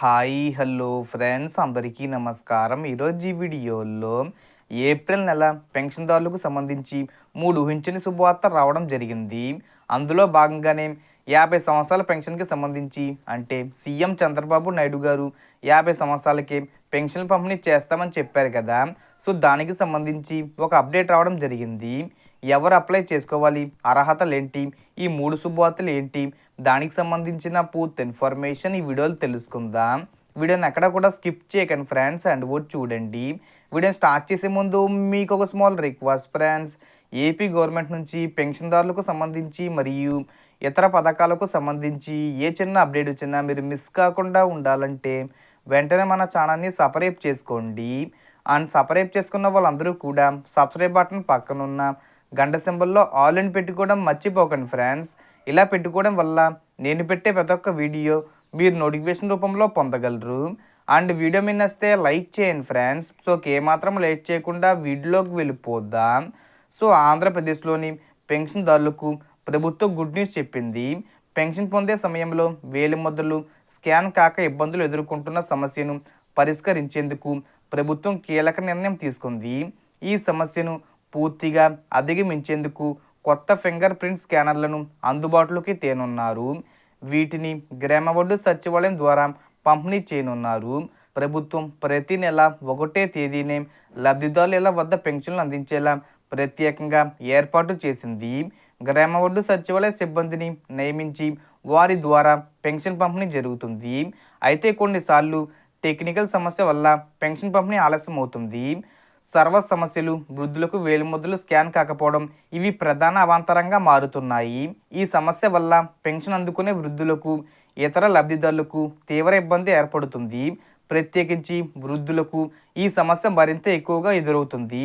Hi hello friends అందరికీ నమస్కారం. ఈరోజు ఈ వీడియోలో ఏప్రిల్ నెల పెన్షన్దారులకు సంబంధించి 3 ఊహించని శుభవార్త రావడం జరిగింది. అందులో భాగంగానే 50 సంవత్సరాల పెన్షన్కి సంబంధించి అంటే సీఎం చంద్రబాబు నాయుడు గారు 50 సంవత్సరాలకే పెన్షన్ పంపిణీ చేస్తామని చెప్పారు కదా. సో దానికి సంబంధించి ఒక అప్డేట్ రావడం జరిగింది. ఎవరు అప్లై చేసుకోవాలి, అర్హతలు ఏంటి, ఈ 3 శుభవార్తలు ఏంటి, దానికి సంబంధించిన పూర్తి ఇన్ఫర్మేషన్ ఈ వీడియోలో తెలుసుకుందాం. వీడియోని ఎక్కడ కూడా స్కిప్ చేయకండి ఫ్రెండ్స్, అండ్ కూడా చూడండి. వీడియోని స్టార్ట్ చేసే ముందు మీకు ఒక small request friends. AP government నుంచి పెన్షన్దారులకు సంబంధించి మరియు ఇతర పథకాలకు సంబంధించి ఏ చిన్న అప్డేట్ వచ్చినా మీరు మిస్ కాకుండా ఉండాలంటే వెంటనే మన ఛానల్ని సబ్స్క్రైబ్ చేసుకోండి. అండ్ సబ్స్క్రైబ్ చేసుకున్న వాళ్ళందరూ కూడా సబ్స్క్రైబ్ బటన్ పక్కనున్న గంట సింబల్లో ఆల్ అని పెట్టుకోవడం మర్చిపోకండి ఫ్రెండ్స్. ఇలా పెట్టుకోవడం వల్ల నేను పెట్టే ప్రతి ఒక్క వీడియో మీరు నోటిఫికేషన్ రూపంలో పొందగలరు. అండ్ వీడియో మీద నచ్చితే లైక్ చేయండి ఫ్రెండ్స్. సో ఏమాత్రం లేట్ చేయకుండా వీడియోలోకి వెళ్ళిపోదాం. సో ఆంధ్రప్రదేశ్లోని పెన్షన్దారులకు ప్రభుత్వం గుడ్ న్యూస్ చెప్పింది. పెన్షన్ పొందే సమయంలో వేలిముద్రలు స్కాన్ కాక ఇబ్బందులు ఎదుర్కొంటున్న సమస్యను పరిష్కరించేందుకు ప్రభుత్వం కీలక నిర్ణయం తీసుకుంది. ఈ సమస్యను పూర్తిగా అధిగమించేందుకు కొత్త ఫింగర్ ప్రింట్ స్కానర్లను అందుబాటులోకి తేనున్నారు. వీటిని గ్రామ సచివాలయం ద్వారా పంపిణీ చేయనున్నారు. ప్రభుత్వం ప్రతి నెల 1వ తేదీనే లబ్ధిదారుల వద్ద పెన్షన్లు అందించేలా ప్రత్యేకంగా ఏర్పాటు చేసింది. గ్రామ సచివాలయ సిబ్బందిని నియమించి వారి ద్వారా పెన్షన్ పంపిణీ జరుగుతుంది. అయితే కొన్నిసార్లు టెక్నికల్ సమస్య వల్ల పెన్షన్ పంపిణీ ఆలస్యం అవుతుంది. సర్వర్ సమస్యలు, వృద్ధులకు వేలిముద్రలు స్కాన్ కాకపోవడం ఇవి ప్రధాన అవాంతరంగా మారుతున్నాయి. ఈ సమస్య వల్ల పెన్షన్ అందుకునే వృద్ధులకు, ఇతర లబ్ధిదారులకు తీవ్ర ఇబ్బంది ఏర్పడుతుంది. ప్రత్యేకించి వృద్ధులకు ఈ సమస్య మరింత ఎక్కువగా ఎదురవుతుంది.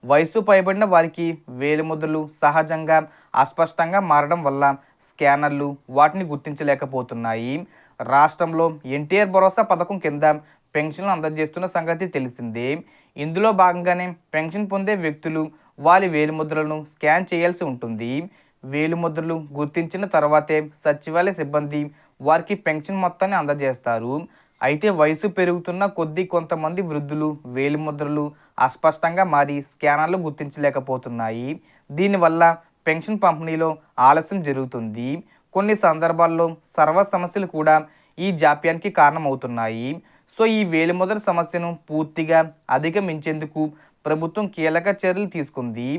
వయసు పైబడిన వారికి వేలిముద్రలు సహజంగా అస్పష్టంగా మారడం వల్ల స్కానర్లు వాటిని గుర్తించలేకపోతున్నాయి. రాష్ట్రంలో ఎన్టీఆర్ భరోసా పథకం కింద పెన్షన్లు అందజేస్తున్న సంగతి తెలిసిందే. ఇందులో భాగంగానే పెన్షన్ పొందే వ్యక్తులు వారి వేలిముద్రలను స్కాన్ చేయాల్సి ఉంటుంది. వేలిముద్రలు గుర్తించిన తర్వాతే సచివాలయ సిబ్బంది వారికి పెన్షన్ మొత్తాన్ని అందజేస్తారు. అయితే వయసు పెరుగుతున్న కొద్దీ కొంతమంది వృద్ధులు వేలిముద్రలు అస్పష్టంగా మారి స్కానర్లు గుర్తించలేకపోతున్నాయి. దీనివల్ల పెన్షన్ పంపిణీలో ఆలస్యం జరుగుతుంది. కొన్ని సందర్భాల్లో సర్వర్ సమస్యలు కూడా ఈ జాప్యానికి కారణమవుతున్నాయి. సో ఈ వేలిముద్ర సమస్యను పూర్తిగా అధిగమించేందుకు ప్రభుత్వం కీలక చర్యలు తీసుకుంది.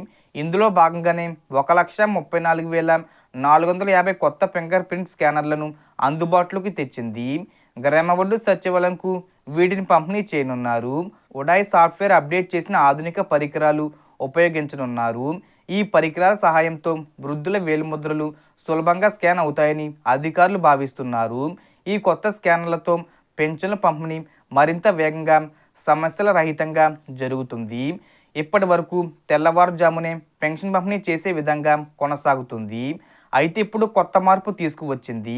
ఇందులో భాగంగానే 1,34,450 కొత్త ఫింగర్ ప్రింట్ స్కానర్లను అందుబాటులోకి తెచ్చింది. గ్రామ సచివాలయంకు వీటిని పంపిణీ చేయనున్నారు. ఉడాయ్ సాఫ్ట్వేర్ అప్డేట్ చేసిన ఆధునిక పరికరాలు ఉపయోగించనున్నారు. ఈ పరికరాల సహాయంతో వృద్ధుల వేలిముద్రలు సులభంగా స్కాన్ అవుతాయని అధికారులు భావిస్తున్నారు. ఈ కొత్త స్కానర్లతో పెన్షన్ల పంపిణీ మరింత వేగంగా, సమస్యల రహితంగా జరుగుతుంది. ఇప్పటి వరకు తెల్లవారుజామునే పెన్షన్ పంపిణీ చేసే విధంగా కొనసాగుతుంది. అయితే ఇప్పుడు కొత్త మార్పు తీసుకువచ్చింది.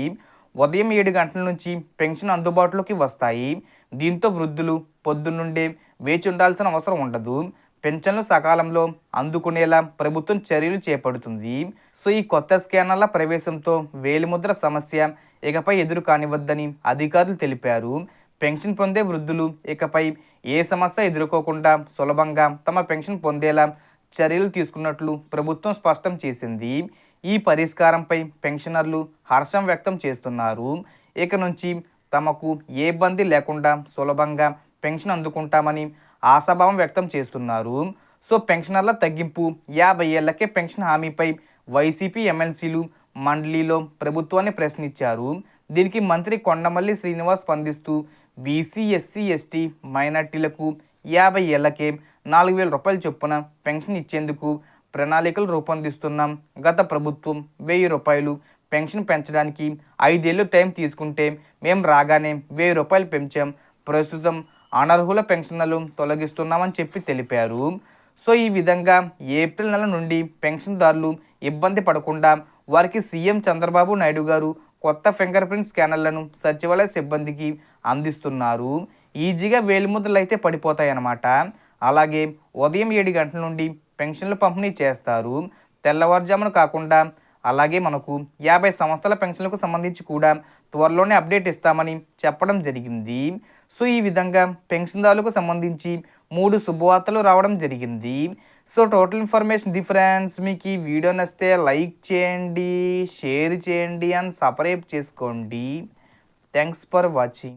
ఉదయం 7 గంటల నుంచి పెన్షన్ అందుబాటులోకి వస్తాయి. దీంతో వృద్ధులు పొద్దున్నుండే వేచి ఉండాల్సిన అవసరం ఉండదు. పెన్షన్లు సకాలంలో అందుకునేలా ప్రభుత్వం చర్యలు చేపడుతుంది. సో ఈ కొత్త స్కానర్ల ప్రవేశంతో వేలిముద్ర సమస్య ఇకపై ఎదురు కానివద్దని అధికారులు తెలిపారు. పెన్షన్ పొందే వృద్ధులు ఇకపై ఏ సమస్య ఎదుర్కోకుండా సులభంగా తమ పెన్షన్ పొందేలా చర్యలు తీసుకున్నట్లు ప్రభుత్వం స్పష్టం చేసింది. ఈ పరిష్కారంపై పెన్షనర్లు హర్షం వ్యక్తం చేస్తున్నారు. ఇక నుంచి తమకు ఏ ఇబ్బంది లేకుండా సులభంగా పెన్షన్ అందుకుంటామని ఆశాభావం వ్యక్తం చేస్తున్నారు. సో పెన్షనర్ల తగ్గింపు 50 ఏళ్లకే పెన్షన్ హామీపై వైసీపీ ఎమ్మెల్సీలు మండలిలో ప్రభుత్వాన్ని ప్రశ్నించారు. దీనికి మంత్రి కొండమల్లి శ్రీనివాస్ స్పందిస్తూ బీసీ, ఎస్సీ, ఎస్టీ, మైనార్టీలకు 50 ఏళ్లకే 4,000 రూపాయల చొప్పున పెన్షన్ ఇచ్చేందుకు ప్రణాళికలు రూపొందిస్తున్నాం. గత ప్రభుత్వం 1,000 రూపాయలు పెన్షన్ పెంచడానికి 5 ఏళ్ళు టైం తీసుకుంటే మేము రాగానే 1,000 రూపాయలు పెంచాం. ప్రస్తుతం అనర్హుల పెన్షన్లు తొలగిస్తున్నామని చెప్పి తెలిపారు. సో ఈ విధంగా ఏప్రిల్ నెల నుండి పెన్షన్దారులు ఇబ్బంది పడకుండా వారికి సీఎం చంద్రబాబు నాయుడు గారు కొత్త ఫింగర్ ప్రింట్ స్కానర్లను సచివాలయ సిబ్బందికి అందిస్తున్నారు. ఈజీగా వేలిముద్రలు అయితే పడిపోతాయి అన్నమాట. అలాగే ఉదయం 7 గంటల నుండి పెన్షన్లు పంపిణీ చేస్తారు. తెల్లవారుజామున కాకుండా అలాగే మనకు 50 సంవత్సరాల పెన్షన్లకు సంబంధించి కూడా త్వరలోనే అప్డేట్ ఇస్తామని చెప్పడం జరిగింది. సో ఈ విధంగా పెన్షన్దారులకు సంబంధించి 3 శుభవార్తలు రావడం జరిగింది. So total information the friends. మీకు ఈ వీడియో నచ్చితే లైక్ చేయండి, షేర్ చేయండి అండ్ సబ్స్క్రైబ్ చేసుకోండి. Thanks for watching.